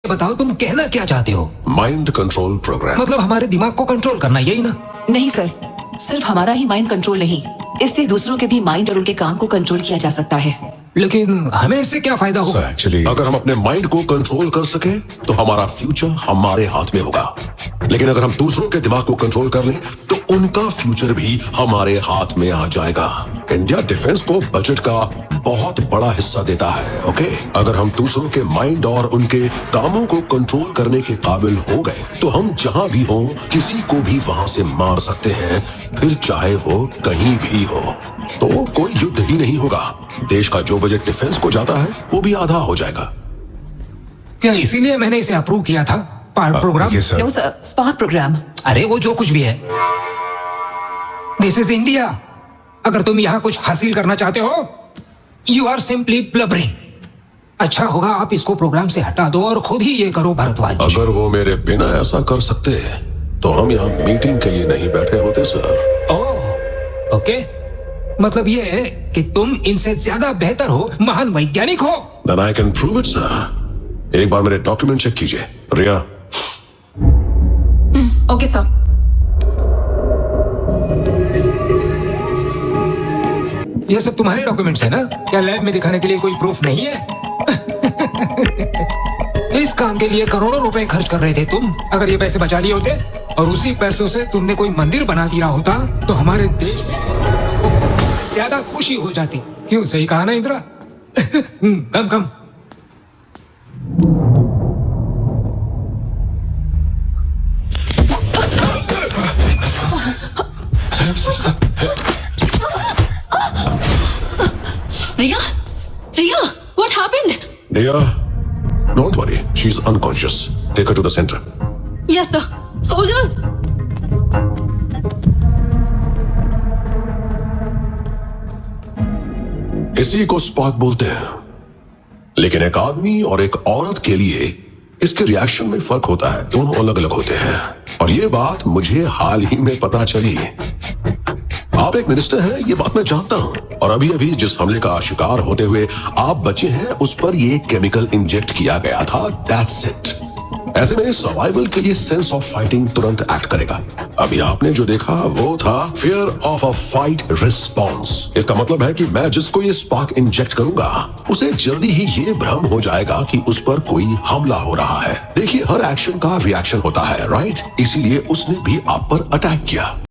बताओ तुम कहना क्या चाहते हो? Mind control programme. मतलब हमारे दिमाग को कंट्रोल करना, यही ना? नहीं सर, सिर्फ हमारा ही माइंड कंट्रोल नहीं, इससे दूसरों के भी माइंड और उनके काम को कंट्रोल किया जा सकता है। लेकिन हमें इससे क्या फायदा होगा? एक्चुअली अगर हम अपने माइंड को कंट्रोल कर सके तो हमारा फ्यूचर हमारे हाथ में होगा, लेकिन अगर हम दूसरों के दिमाग को कंट्रोल कर लें तो उनका फ्यूचर भी हमारे हाथ में आ जाएगा। इंडिया डिफेंस को बजट का बहुत बड़ा हिस्सा देता है। ओके, अगर हम दूसरों के माइंड और उनके कामों को कंट्रोल करने के काबिल हो गए तो हम जहां भी हो किसी को भी वहां से मार सकते हैं, फिर चाहे वो कहीं भी हो। तो कोई युद्ध ही नहीं होगा। देश का जो बजट डिफेंस को जाता है वो भी आधा हो जाएगा। क्या इसीलिए मैंने इसे अप्रूव किया था? Part programme? No sir, spark programme. अरे वो जो कुछ भी है, दिस इज इंडिया। अगर तुम यहाँ कुछ हासिल करना चाहते हो, यू आर सिंपली ब्लबरिंग। अच्छा होगा आप इसको प्रोग्राम से हटा दो और खुद ही ये करो भारद्वाज। अगर वो मेरे बिना ऐसा कर सकते तो हम यहाँ मीटिंग के लिए नहीं बैठे होते सर। ओह, ओके, मतलब ये है कि तुम इनसे ज्यादा बेहतर हो, महान वैज्ञानिक हो। Then I can prove it, sir. एक बार मेरे डॉक्यूमेंट चेक कीजिए। रिया। Okay sir. ये सब तुम्हारे डॉक्यूमेंट्स है ना? क्या लैब में दिखाने के लिए कोई प्रूफ नहीं है? इस काम के लिए करोड़ों रुपए खर्च कर रहे थे तुम। अगर ये पैसे बचा लिए होते और उसी पैसों से तुमने कोई मंदिर बना दिया होता तो हमारे देश में ज्यादा खुशी हो जाती। क्यों, सही कहा ना Indra? Come come. Sir. Riya, Riya, what happened? Riya, don't worry. She's unconscious. Take her to the center. Yes sir. Soldiers. इसी को स्पार्क बोलते हैं, लेकिन एक आदमी और एक औरत के लिए इसके रिएक्शन में फर्क होता है। दोनों अलग अलग होते हैं और ये बात मुझे हाल ही में पता चली। आप एक मिनिस्टर हैं, ये बात मैं जानता हूं, और अभी अभी जिस हमले का शिकार होते हुए आप बचे हैं उस पर ये केमिकल इंजेक्ट किया गया था। That's it. ऐसे में सर्वाइवल के लिए सेंस ऑफ फाइटिंग तुरंत एक्ट करेगा। अभी आपने जो देखा वो था fear of a fight response. इसका मतलब है कि मैं जिसको ये स्पार्क इंजेक्ट करूंगा उसे जल्दी ही ये भ्रम हो जाएगा कि उस पर कोई हमला हो रहा है। देखिए, हर एक्शन का रिएक्शन होता है, राइट? इसीलिए उसने भी आप पर अटैक किया।